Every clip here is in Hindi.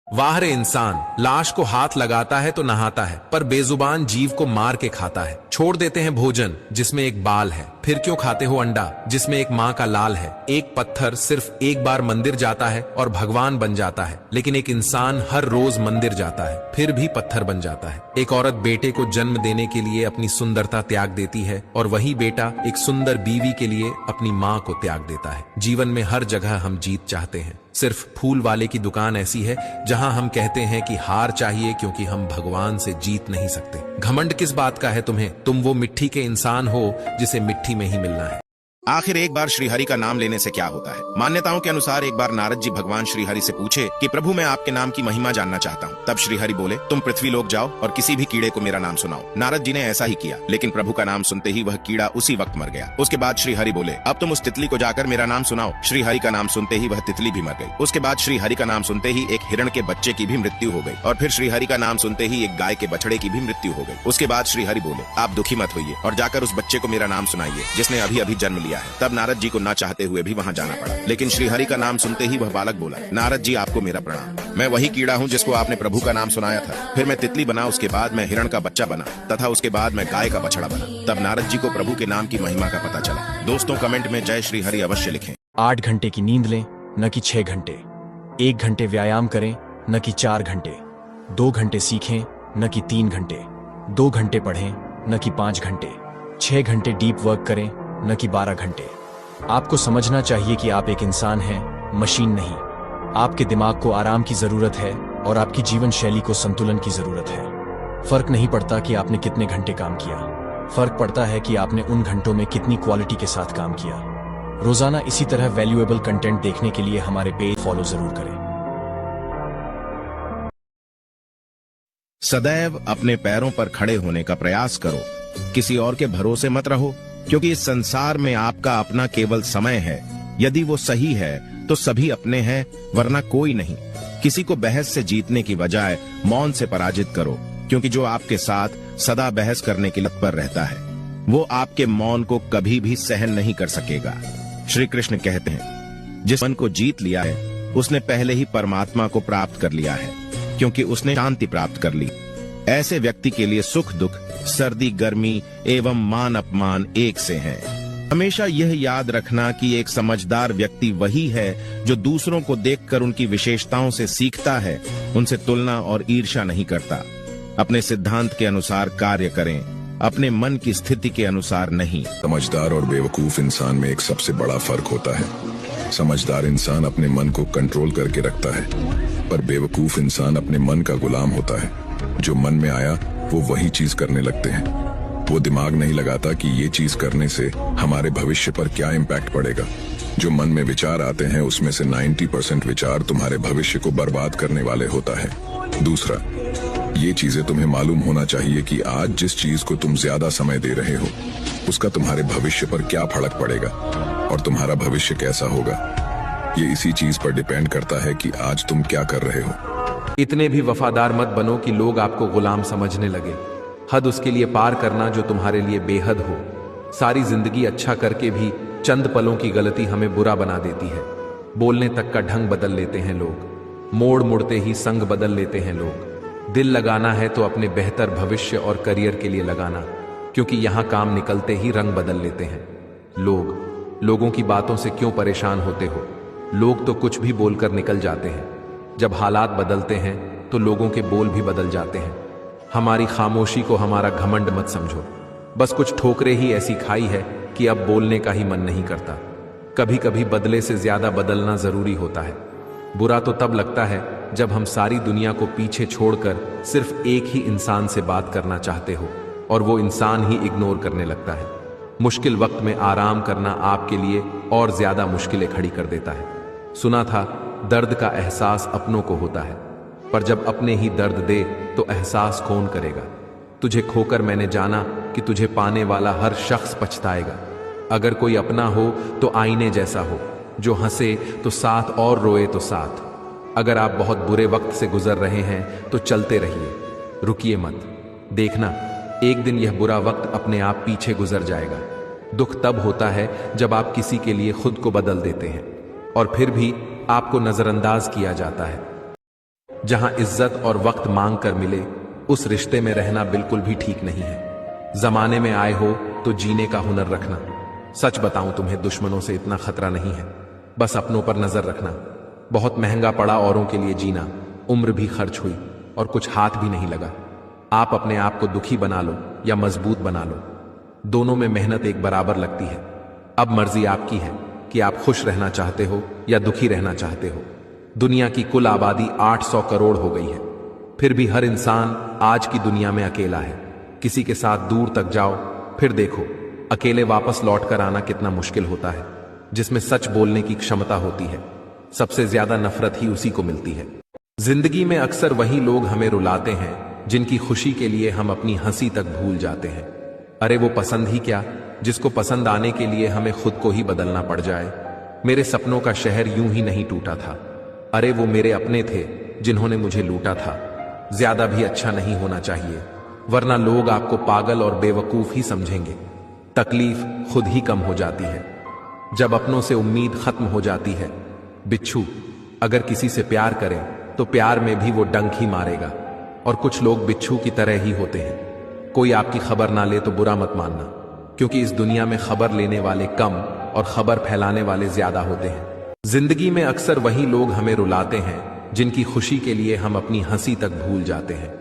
वाह रे इंसान, लाश को हाथ लगाता है तो नहाता है, पर बेजुबान जीव को मार के खाता है। छोड़ देते हैं भोजन जिसमें एक बाल है, फिर क्यों खाते हो अंडा जिसमें एक माँ का लाल है। एक पत्थर सिर्फ एक बार मंदिर जाता है और भगवान बन जाता है, लेकिन एक इंसान हर रोज मंदिर जाता है फिर भी पत्थर बन जाता है। एक औरत बेटे को जन्म देने के लिए अपनी सुंदरता त्याग देती है और वही बेटा एक सुंदर बीवी के लिए अपनी माँ को त्याग देता है। जीवन में हर जगह हम जीत चाहते हैं, सिर्फ फूल वाले की दुकान ऐसी है जहां हम कहते हैं कि हार चाहिए क्योंकि हम भगवान से जीत नहीं सकते। घमंड किस बात का है तुम्हें? तुम वो मिट्टी के इंसान हो जिसे मिट्टी में ही मिलना है। आखिर एक बार श्रीहरि का नाम लेने से क्या होता है? मान्यताओं के अनुसार एक बार नारद जी भगवान श्रीहरि से पूछे कि प्रभु मैं आपके नाम की महिमा जानना चाहता हूँ। तब श्रीहरि बोले तुम पृथ्वी लोक जाओ और किसी भी कीड़े को मेरा नाम सुनाओ। नारद जी ने ऐसा ही किया, लेकिन प्रभु का नाम सुनते ही वह कीड़ा उसी वक्त मर गया। उसके बाद श्रीहरि बोले अब तुम उस तितली को जाकर मेरा नाम सुनाओ। श्रीहरि का नाम सुनते ही वह तितली भी मर गई। उसके बाद श्रीहरि का नाम सुनते ही एक हिरण के बच्चे की भी मृत्यु हो गई और फिर श्रीहरि का नाम सुनते ही एक गाय के बछड़े की भी मृत्यु हो गई। उसके बाद श्रीहरि बोले आप दुखी मत होइए और जाकर उस बच्चे को मेरा नाम सुनाइए जिसने अभी अभी जन्म लिया है। तब नारद जी को ना चाहते हुए भी वहां जाना पड़ा, लेकिन श्रीहरि का नाम सुनते ही वह बालक बोला नारद जी आपको मेरा प्रणाम। मैं वही कीड़ा हूँ जिसको आपने प्रभु का नाम सुनाया था। फिर मैं तितली बना, उसके बाद मैं हिरण का बच्चा बना तथा उसके बाद मैं गाय का बछड़ा बना। तब नारद जी को प्रभु के नाम की महिमा का पता चला। दोस्तों कमेंट में जय श्रीहरि अवश्य लिखें। 8 घंटे की नींद लें न कि 6 घंटे। 1 घंटे व्यायाम करें न कि 4 घंटे। 2 घंटे सीखें न कि 3 घंटे। 2 घंटे पढ़ें न कि 5 घंटे। 6 घंटे डीप वर्क करें न कि 12 घंटे। आपको समझना चाहिए कि आप एक इंसान हैं, मशीन नहीं। आपके दिमाग को आराम की जरूरत है और आपकी जीवन शैली को संतुलन की जरूरत है। फर्क नहीं पड़ता कि आपने कितने घंटे काम किया, फर्क पड़ता है कि आपने उन घंटों में कितनी क्वालिटी के साथ काम किया। रोजाना इसी तरह वैल्यूएबल कंटेंट देखने के लिए हमारे पेज फॉलो जरूर करें। सदैव अपने पैरों पर खड़े होने का प्रयास करो, किसी और के भरोसे मत रहो, क्योंकि इस संसार में आपका अपना केवल समय है। यदि वो सही है तो सभी अपने हैं, वरना कोई नहीं। किसी को बहस से जीतने की बजाय मौन से पराजित करो, क्योंकि जो आपके साथ सदा बहस करने के लिए तत्पर रहता है वो आपके मौन को कभी भी सहन नहीं कर सकेगा। श्री कृष्ण कहते हैं जिस मन को जीत लिया है उसने पहले ही परमात्मा को प्राप्त कर लिया है, क्योंकि उसने शांति प्राप्त कर ली। ऐसे व्यक्ति के लिए सुख दुख, सर्दी गर्मी एवं मान अपमान एक से हैं। हमेशा यह याद रखना कि एक समझदार व्यक्ति वही है जो दूसरों को देखकर उनकी विशेषताओं से सीखता है, उनसे तुलना और ईर्ष्या नहीं करता। अपने सिद्धांत के अनुसार कार्य करें, अपने मन की स्थिति के अनुसार नहीं। समझदार और बेवकूफ इंसान में एक सबसे बड़ा फर्क होता है। समझदार इंसान अपने मन को कंट्रोल करके रखता है, पर बेवकूफ इंसान अपने मन का गुलाम होता है। जो मन में आया वो वही चीज करने लगते हैं। वो दिमाग नहीं लगाता कि ये चीज करने से हमारे भविष्य पर क्या इम्पैक्ट पड़ेगा। जो मन में विचार आते हैं उसमें से 90% विचार तुम्हारे भविष्य को बर्बाद करने वाले होता है। दूसरा, ये चीजें तुम्हें मालूम होना चाहिए कि आज जिस चीज को तुम ज्यादा समय दे रहे हो उसका तुम्हारे भविष्य पर क्या फर्क पड़ेगा और तुम्हारा भविष्य कैसा होगा। ये इसी चीज पर डिपेंड करता है कि आज तुम क्या कर रहे हो। इतने भी वफादार मत बनो कि लोग आपको गुलाम समझने लगे। हद उसके लिए पार करना जो तुम्हारे लिए बेहद हो। सारी जिंदगी अच्छा करके भी चंद पलों की गलती हमें बुरा बना देती है। बोलने तक का ढंग बदल लेते हैं लोग, मोड़ मुड़ते ही संग बदल लेते हैं लोग। दिल लगाना है तो अपने बेहतर भविष्य और करियर के लिए लगाना, क्योंकि यहाँ काम निकलते ही रंग बदल लेते हैं लोग। लोगों की बातों से क्यों परेशान होते हो? लोग तो कुछ भी बोलकर निकल जाते हैं। जब हालात बदलते हैं तो लोगों के बोल भी बदल जाते हैं। हमारी खामोशी को हमारा घमंड मत समझो। बस कुछ ठोकरें ही ऐसी खाई है कि अब बोलने का ही मन नहीं करता। कभी कभी बदले से ज्यादा बदलना जरूरी होता है। बुरा तो तब लगता है जब हम सारी दुनिया को पीछे छोड़कर सिर्फ एक ही इंसान से बात करना चाहते हो और वो इंसान ही इग्नोर करने लगता है। मुश्किल वक्त में आराम करना आपके लिए और ज्यादा मुश्किलें खड़ी कर देता है। सुना था दर्द का एहसास अपनों को होता है, पर जब अपने ही दर्द दे तो एहसास कौन करेगा। तुझे खोकर मैंने जाना कि तुझे पाने वाला हर शख्स पछताएगा। अगर कोई अपना हो तो आईने जैसा हो, जो हंसे तो साथ और रोए तो साथ। अगर आप बहुत बुरे वक्त से गुजर रहे हैं तो चलते रहिए, रुकिए मत। देखना एक दिन यह बुरा वक्त अपने आप पीछे गुजर जाएगा। दुख तब होता है जब आप किसी के लिए खुद को बदल देते हैं और फिर भी आपको नजरअंदाज किया जाता है। जहां इज्जत और वक्त मांग कर मिले, उस रिश्ते में रहना बिल्कुल भी ठीक नहीं है। जमाने में आए हो तो जीने का हुनर रखना। सच बताऊं तुम्हें, दुश्मनों से इतना खतरा नहीं है, बस अपनों पर नजर रखना। बहुत महंगा पड़ा औरों के लिए जीना, उम्र भी खर्च हुई और कुछ हाथ भी नहीं लगा। आप अपने आप को दुखी बना लो या मजबूत बना लो, दोनों में मेहनत एक बराबर लगती है। अब मर्जी आपकी है कि आप खुश रहना चाहते हो या दुखी रहना चाहते हो। दुनिया की कुल आबादी 800 करोड़ हो गई है, फिर भी हर इंसान आज की दुनिया में अकेला है। किसी के साथ दूर तक जाओ, फिर देखो अकेले वापस लौट कर आना कितना मुश्किल होता है। जिसमें सच बोलने की क्षमता होती है, सबसे ज्यादा नफरत ही उसी को मिलती है। जिंदगी में अक्सर वही लोग हमें रुलाते हैं जिनकी खुशी के लिए हम अपनी हंसी तक भूल जाते हैं। अरे वो पसंद ही क्या, जिसको पसंद आने के लिए हमें खुद को ही बदलना पड़ जाए। मेरे सपनों का शहर यूं ही नहीं टूटा था। अरे वो मेरे अपने थे जिन्होंने मुझे लूटा था। ज्यादा भी अच्छा नहीं होना चाहिए, वरना लोग आपको पागल और बेवकूफ ही समझेंगे। तकलीफ खुद ही कम हो जाती है जब अपनों से उम्मीद खत्म हो जाती है। बिच्छू अगर किसी से प्यार करे तो प्यार में भी वो डंक ही मारेगा, और कुछ लोग बिच्छू की तरह ही होते हैं। कोई आपकी खबर ना ले तो बुरा मत मानना, क्योंकि इस दुनिया में खबर लेने वाले कम और खबर फैलाने वाले ज्यादा होते हैं। जिंदगी में अक्सर वही लोग हमें रुलाते हैं जिनकी खुशी के लिए हम अपनी हंसी तक भूल जाते हैं।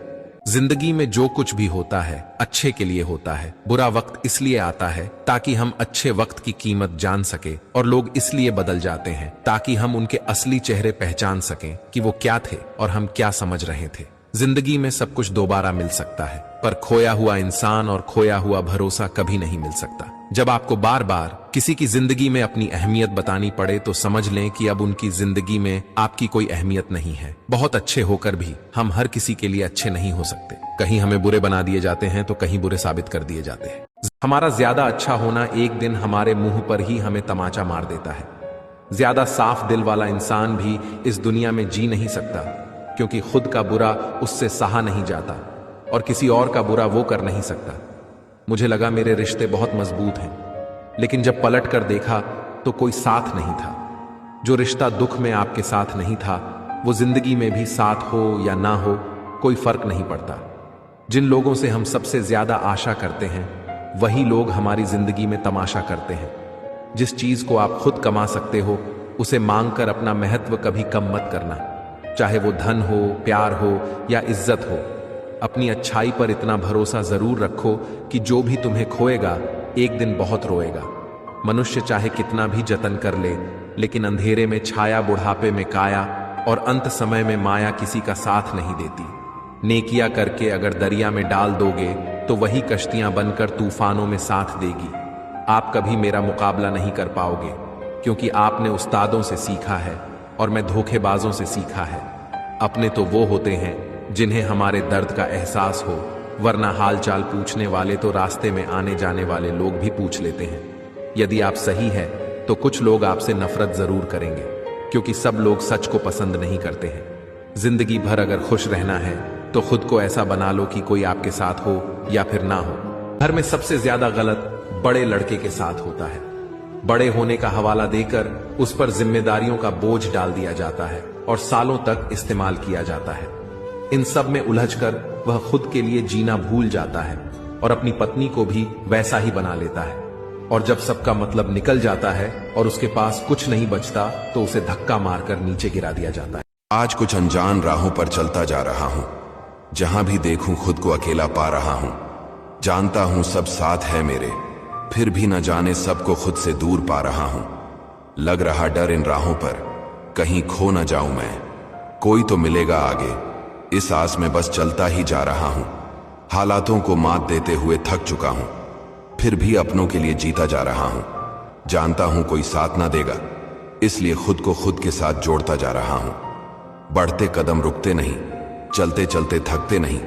जिंदगी में जो कुछ भी होता है अच्छे के लिए होता है। बुरा वक्त इसलिए आता है ताकि हम अच्छे वक्त की कीमत जान सके, और लोग इसलिए बदल जाते हैं ताकि हम उनके असली चेहरे पहचान सकें कि वो क्या थे और हम क्या समझ रहे थे। जिंदगी में सब कुछ दोबारा मिल सकता है, पर खोया हुआ इंसान और खोया हुआ भरोसा कभी नहीं मिल सकता। जब आपको बार बार किसी की जिंदगी में अपनी अहमियत बतानी पड़े तो समझ लें कि अब उनकी जिंदगी में आपकी कोई अहमियत नहीं है। बहुत अच्छे होकर भी हम हर किसी के लिए अच्छे नहीं हो सकते। कहीं हमें बुरे बना दिए जाते हैं तो कहीं बुरे साबित कर दिए जाते हैं। हमारा ज्यादा अच्छा होना एक दिन हमारे मुंह पर ही हमें तमाचा मार देता है। ज्यादा साफ दिल वाला इंसान भी इस दुनिया में जी नहीं सकता, क्योंकि खुद का बुरा उससे सहा नहीं जाता और किसी और का बुरा वो कर नहीं सकता। मुझे लगा मेरे रिश्ते बहुत मजबूत हैं, लेकिन जब पलट कर देखा तो कोई साथ नहीं था। जो रिश्ता दुख में आपके साथ नहीं था, वो जिंदगी में भी साथ हो या ना हो कोई फर्क नहीं पड़ता। जिन लोगों से हम सबसे ज्यादा आशा करते हैं, वही लोग हमारी जिंदगी में तमाशा करते हैं। जिस चीज को आप खुद कमा सकते हो, उसे मांगकर अपना महत्व कभी कम मत करना, चाहे वो धन हो, प्यार हो या इज्जत हो। अपनी अच्छाई पर इतना भरोसा जरूर रखो कि जो भी तुम्हें खोएगा एक दिन बहुत रोएगा। मनुष्य चाहे कितना भी जतन कर ले, लेकिन अंधेरे में छाया, बुढ़ापे में काया और अंत समय में माया किसी का साथ नहीं देती। नेकियां करके अगर दरिया में डाल दोगे तो वही कश्तियां बनकर तूफानों में साथ देगी। आप कभी मेरा मुकाबला नहीं कर पाओगे, क्योंकि आपने उस्तादों से सीखा है और मैं धोखेबाजों से सीखा है। अपने तो वो होते हैं जिन्हें हमारे दर्द का एहसास हो, वरना हालचाल पूछने वाले तो रास्ते में आने जाने वाले लोग भी पूछ लेते हैं। यदि आप सही है तो कुछ लोग आपसे नफरत जरूर करेंगे, क्योंकि सब लोग सच को पसंद नहीं करते हैं। जिंदगी भर अगर खुश रहना है तो खुद को ऐसा बना लो कि कोई आपके साथ हो या फिर ना हो। घर में सबसे ज्यादा गलत बड़े लड़के के साथ होता है। बड़े होने का हवाला देकर उस पर जिम्मेदारियों का बोझ डाल दिया जाता है और सालों तक इस्तेमाल किया जाता है। इन सब में उलझकर वह खुद के लिए जीना भूल जाता है और अपनी पत्नी को भी वैसा ही बना लेता है। और जब सबका मतलब निकल जाता है और उसके पास कुछ नहीं बचता तो उसे धक्का मारकर नीचे गिरा दिया जाता है। आज कुछ अनजान राहों पर चलता जा रहा हूं, जहां भी देखूं खुद को अकेला पा रहा हूं। जानता हूं सब साथ है मेरे, फिर भी न जाने सबको खुद से दूर पा रहा हूं। लग रहा डर इन राहों पर, कहीं खो न जाऊं मैं, कोई तो मिलेगा आगे। इस आस में बस चलता ही जा रहा हूं। हालातों को मात देते हुए थक चुका हूं, फिर भी अपनों के लिए जीता जा रहा हूं। जानता हूं कोई साथ ना देगा, इसलिए खुद को खुद के साथ जोड़ता जा रहा हूं। बढ़ते कदम रुकते नहीं, चलते चलते थकते नहीं,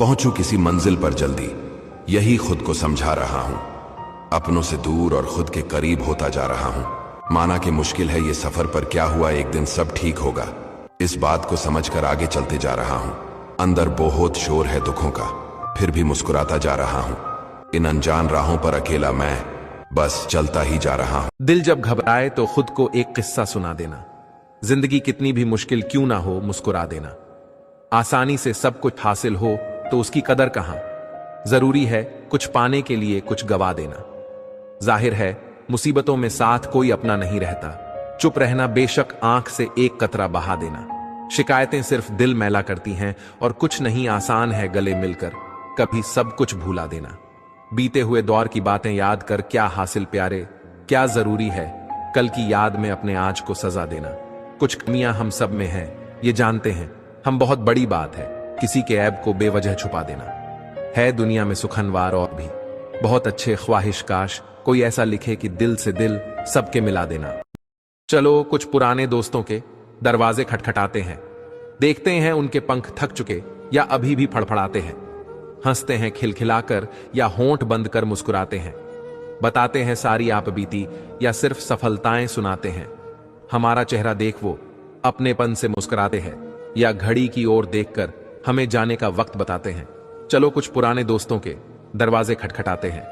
पहुंचूं किसी मंजिल पर जल्दी, यही खुद को समझा रहा हूं। अपनों से दूर और खुद के करीब होता जा रहा हूं। माना कि मुश्किल है ये सफर, पर क्या हुआ, एक दिन सब ठीक होगा। इस बात को समझकर आगे चलते जा रहा हूं। अंदर बहुत शोर है दुखों का, फिर भी मुस्कुराता जा रहा हूं। इन अनजान राहों पर अकेला मैं बस चलता ही जा रहा हूं। दिल जब घबराए तो खुद को एक किस्सा सुना देना। जिंदगी कितनी भी मुश्किल क्यों ना हो, मुस्कुरा देना। आसानी से सब कुछ हासिल हो तो उसकी कदर कहां। जरूरी है कुछ पाने के लिए कुछ गवा देना। जाहिर है मुसीबतों में साथ कोई अपना नहीं रहता। चुप रहना बेशक आंख से एक कतरा बहा देना। शिकायतें सिर्फ दिल मैला करती हैं और कुछ नहीं आसान है गले मिलकर कभी सब कुछ भूला देना। बीते हुए दौर की बातें याद कर क्या हासिल प्यारे, क्या जरूरी है कल की याद में अपने आज को सजा देना। कुछ कमियां हम सब में हैं, ये जानते हैं हम, बहुत बड़ी बात है किसी के ऐब को बेवजह छुपा देना। है दुनिया में सुखनवार और भी बहुत अच्छे ख्वाहिश, काश कोई ऐसा लिखे कि दिल से दिल सबके मिला देना। चलो कुछ पुराने दोस्तों के दरवाजे खटखटाते हैं, देखते हैं उनके पंख थक चुके या अभी भी फड़फड़ाते हैं। हंसते हैं खिलखिलाकर या होंठ बंद कर मुस्कुराते हैं। बताते हैं सारी आप बीती या सिर्फ सफलताएं सुनाते हैं। हमारा चेहरा देख वो अपनेपन से मुस्कुराते हैं या घड़ी की ओर देखकर हमें जाने का वक्त बताते हैं। चलो कुछ पुराने दोस्तों के दरवाजे खटखटाते हैं।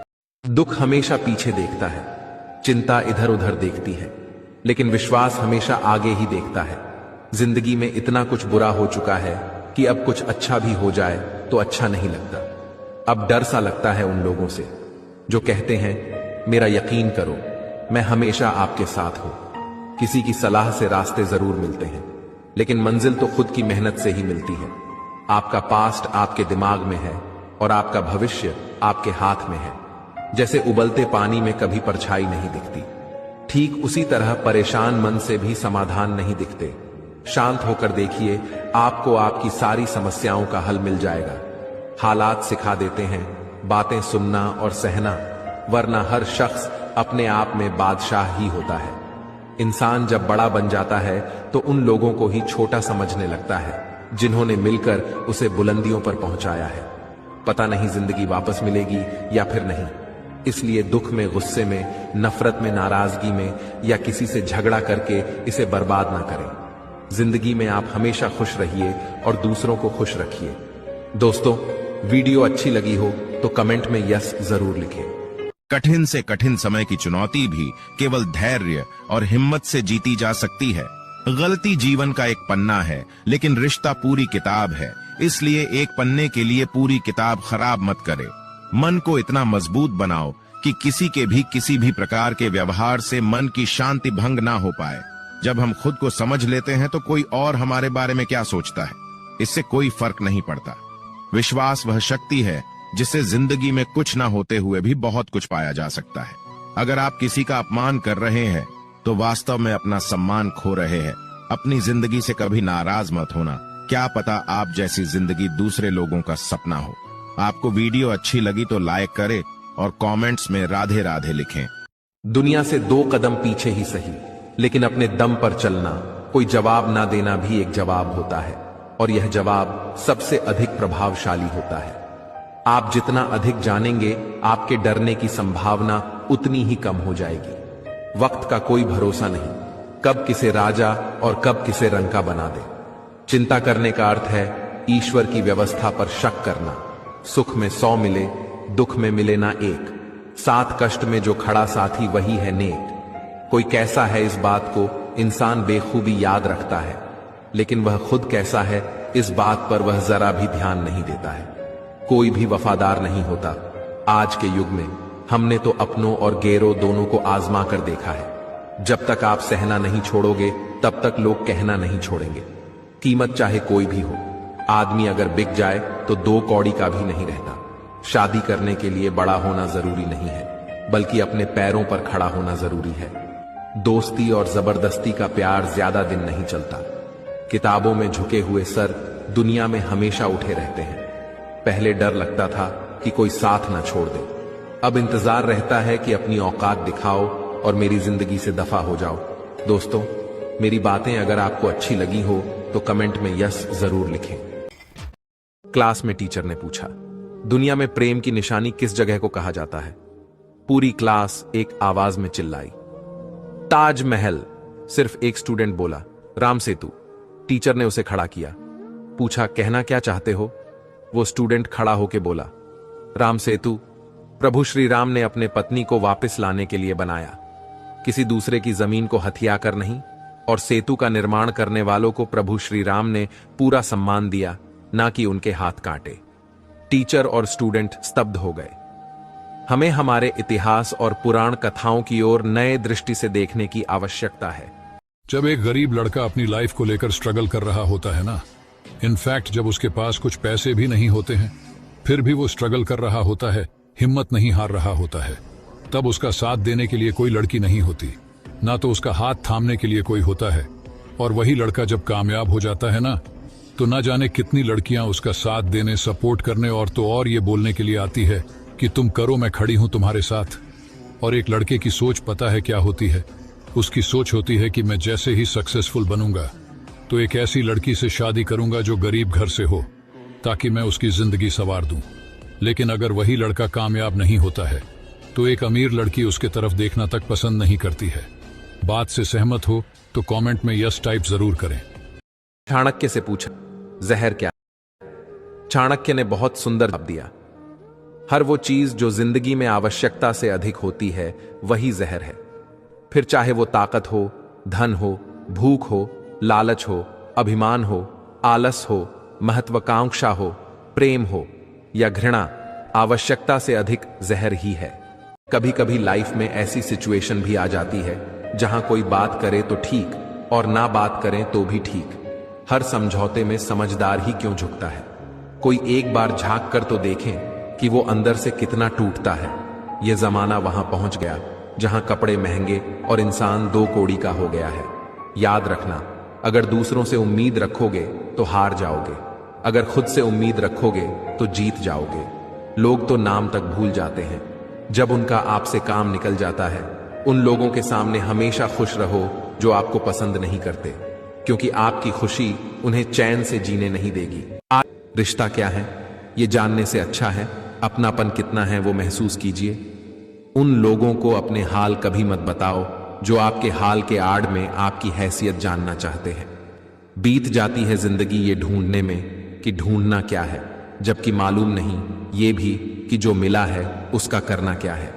दुख हमेशा पीछे देखता है, चिंता इधर उधर देखती है, लेकिन विश्वास हमेशा आगे ही देखता है। जिंदगी में इतना कुछ बुरा हो चुका है कि अब कुछ अच्छा भी हो जाए तो अच्छा नहीं लगता। अब डर सा लगता है उन लोगों से जो कहते हैं मेरा यकीन करो मैं हमेशा आपके साथ हूं। किसी की सलाह से रास्ते जरूर मिलते हैं, लेकिन मंजिल तो खुद की मेहनत से ही मिलती है। आपका पास्ट आपके दिमाग में है और आपका भविष्य आपके हाथ में है। जैसे उबलते पानी में कभी परछाई नहीं दिखती, ठीक उसी तरह परेशान मन से भी समाधान नहीं दिखते। शांत होकर देखिए, आपको आपकी सारी समस्याओं का हल मिल जाएगा। हालात सिखा देते हैं बातें सुनना और सहना, वरना हर शख्स अपने आप में बादशाह ही होता है। इंसान जब बड़ा बन जाता है तो उन लोगों को ही छोटा समझने लगता है जिन्होंने मिलकर उसे बुलंदियों पर पहुंचाया है। पता नहीं जिंदगी वापस मिलेगी या फिर नहीं, इसलिए दुख में, गुस्से में, नफरत में, नाराजगी में या किसी से झगड़ा करके इसे बर्बाद ना करें। जिंदगी में आप हमेशा खुश रहिए और दूसरों को खुश रखिए। दोस्तों, वीडियो अच्छी लगी हो तो कमेंट में यस जरूर लिखें। कठिन से कठिन समय की चुनौती भी केवल धैर्य और हिम्मत से जीती जा सकती है। गलती जीवन का एक पन्ना है, लेकिन रिश्ता पूरी किताब है। इसलिए एक पन्ने के लिए पूरी किताब खराब मत करे। मन को इतना मजबूत बनाओ कि किसी भी प्रकार के व्यवहार से मन की शांति भंग ना हो पाए। जब हम खुद को समझ लेते हैं तो कोई और हमारे बारे में क्या सोचता है, इससे कोई फर्क नहीं पड़ता। विश्वास वह शक्ति है जिससे जिंदगी में कुछ ना होते हुए भी बहुत कुछ पाया जा सकता है। अगर आप किसी का अपमान कर रहे हैं तो वास्तव में अपना सम्मान खो रहे हैं। अपनी जिंदगी से कभी नाराज मत होना, क्या पता आप जैसी जिंदगी दूसरे लोगों का सपना हो। आपको वीडियो अच्छी लगी तो लाइक करें और कमेंट्स में राधे राधे लिखें। दुनिया से 2 कदम पीछे ही सही, लेकिन अपने दम पर चलना, कोई जवाब ना देना भी एक जवाब होता है, और यह जवाब सबसे अधिक प्रभावशाली होता है। आप जितना अधिक जानेंगे, आपके डरने की संभावना उतनी ही कम हो जाएगी। वक्त का कोई भरोसा नहीं, कब किसे राजा और कब किसे रंका बना दे। चिंता करने का अर्थ है ईश्वर की व्यवस्था पर शक करना। सुख में 100 मिले, दुख में मिले ना एक। साथ कष्ट में जो खड़ा साथी वही है नेक। कोई कैसा है इस बात को इंसान बेखूबी याद रखता है, लेकिन वह खुद कैसा है इस बात पर वह जरा भी ध्यान नहीं देता है। कोई भी वफादार नहीं होता। आज के युग में हमने तो अपनों और गैरों दोनों को आजमा कर देखा है। जब तक आप सहना नहीं छोड़ोगे तब तक लोग कहना नहीं छोड़ेंगे। कीमत चाहे कोई भी हो, आदमी अगर बिक जाए तो 2 कौड़ी का भी नहीं रहता। शादी करने के लिए बड़ा होना जरूरी नहीं है, बल्कि अपने पैरों पर खड़ा होना जरूरी है। दोस्ती और जबरदस्ती का प्यार ज्यादा दिन नहीं चलता। किताबों में झुके हुए सर दुनिया में हमेशा उठे रहते हैं। पहले डर लगता था कि कोई साथ ना छोड़ दे, अब इंतजार रहता है कि अपनी औकात दिखाओ और मेरी जिंदगी से दफा हो जाओ। दोस्तों, मेरी बातें अगर आपको अच्छी लगी हो तो कमेंट में यस जरूर लिखें। क्लास में टीचर ने पूछा, दुनिया में प्रेम की निशानी किस जगह को कहा जाता है? पूरी क्लास एक आवाज में चिल्लाई, ताजमहल। सिर्फ एक स्टूडेंट बोला, राम सेतु। टीचर ने उसे खड़ा किया, पूछा, कहना क्या चाहते हो? वो स्टूडेंट खड़ा होकर बोला, राम सेतु प्रभु श्री राम ने अपने पत्नी को वापस लाने के लिए बनाया, किसी दूसरे की जमीन को हथियाकर नहीं। और सेतु का निर्माण करने वालों को प्रभु श्री राम ने पूरा सम्मान दिया, ना कि उनके हाथ काटे। टीचर और स्टूडेंट स्तब्ध हो गए। हमें हमारे इतिहास और पुराण कथाओं की ओर नए दृष्टि से देखने की आवश्यकता है। जब एक गरीब लड़का अपनी लाइफ को लेकर स्ट्रगल कर रहा होता है ना, इनफैक्ट जब उसके पास कुछ पैसे भी नहीं होते हैं, फिर भी वो स्ट्रगल कर रहा होता है, हिम्मत नहीं हार रहा होता है, तब उसका साथ देने के लिए कोई लड़की नहीं होती, ना तो उसका हाथ थामने के लिए कोई होता है। और वही लड़का जब कामयाब हो जाता है ना, तो ना जाने कितनी लड़कियां उसका साथ देने, सपोर्ट करने और तो और ये बोलने के लिए आती है कि तुम करो, मैं खड़ी हूं तुम्हारे साथ। और एक लड़के की सोच पता है क्या होती है? उसकी सोच होती है कि मैं जैसे ही सक्सेसफुल बनूंगा तो एक ऐसी लड़की से शादी करूंगा जो गरीब घर से हो, ताकि मैं उसकी जिंदगी संवार दूं। लेकिन अगर वही लड़का कामयाब नहीं होता है तो एक अमीर लड़की उसके तरफ देखना तक पसंद नहीं करती है। बात से सहमत हो तो कमेंट में यस टाइप जरूर करें। चाणक्य से पूछा, जहर क्या? चाणक्य ने बहुत सुंदर जवाब दिया, हर वो चीज जो जिंदगी में आवश्यकता से अधिक होती है वही जहर है। फिर चाहे वो ताकत हो, धन हो, भूख हो, लालच हो, अभिमान हो, आलस हो, महत्वाकांक्षा हो, प्रेम हो या घृणा, आवश्यकता से अधिक जहर ही है। कभी कभी लाइफ में ऐसी सिचुएशन भी आ जाती है जहां कोई बात करे तो ठीक और ना बात करें तो भी ठीक। हर समझौते में समझदार ही क्यों झुकता है? कोई एक बार झांक कर तो देखें कि वो अंदर से कितना टूटता है। ये जमाना वहां पहुंच गया जहां कपड़े महंगे और इंसान दो कौड़ी का हो गया है। याद रखना, अगर दूसरों से उम्मीद रखोगे तो हार जाओगे, अगर खुद से उम्मीद रखोगे तो जीत जाओगे। लोग तो नाम तक भूल जाते हैं जब उनका आपसे काम निकल जाता है। उन लोगों के सामने हमेशा खुश रहो जो आपको पसंद नहीं करते, क्योंकि आपकी खुशी उन्हें चैन से जीने नहीं देगी। आज रिश्ता क्या है ये जानने से अच्छा है अपनापन कितना है वो महसूस कीजिए। उन लोगों को अपने हाल कभी मत बताओ जो आपके हाल के आड़ में आपकी हैसियत जानना चाहते हैं। बीत जाती है जिंदगी ये ढूंढने में कि ढूंढना क्या है, जबकि मालूम नहीं ये भी कि जो मिला है उसका करना क्या है।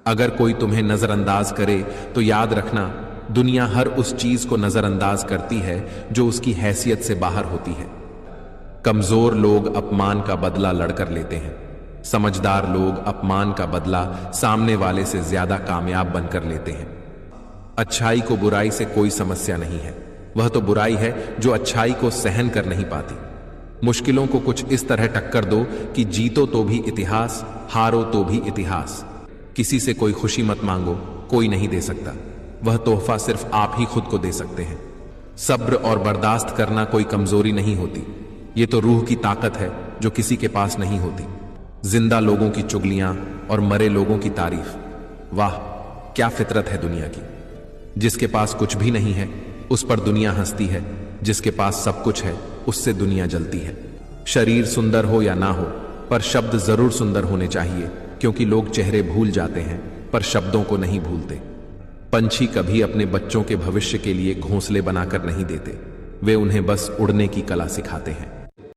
अगर कोई तुम्हें नजरअंदाज करे तो याद रखना, दुनिया हर उस चीज को नजरअंदाज करती है जो उसकी हैसियत से बाहर होती है। कमजोर लोग अपमान का बदला लड़कर लेते हैं, समझदार लोग अपमान का बदला सामने वाले से ज्यादा कामयाब बनकर लेते हैं। अच्छाई को बुराई से कोई समस्या नहीं है, वह तो बुराई है जो अच्छाई को सहन कर नहीं पाती। मुश्किलों को कुछ इस तरह टक्कर दो कि जीतो तो भी इतिहास, हारो तो भी इतिहास। किसी से कोई खुशी मत मांगो, कोई नहीं दे सकता, वह तोहफा सिर्फ आप ही खुद को दे सकते हैं। सब्र और बर्दाश्त करना कोई कमजोरी नहीं होती, ये तो रूह की ताकत है जो किसी के पास नहीं होती। जिंदा लोगों की चुगलियां और मरे लोगों की तारीफ, वाह क्या फितरत है दुनिया की। जिसके पास कुछ भी नहीं है उस पर दुनिया हंसती है, जिसके पास सब कुछ है उससे दुनिया जलती है। शरीर सुंदर हो या ना हो, पर शब्द जरूर सुंदर होने चाहिए, क्योंकि लोग चेहरे भूल जाते हैं पर शब्दों को नहीं भूलते। पंछी कभी अपने बच्चों के भविष्य के लिए घोंसले बनाकर नहीं देते, वे उन्हें बस उड़ने की कला सिखाते हैं।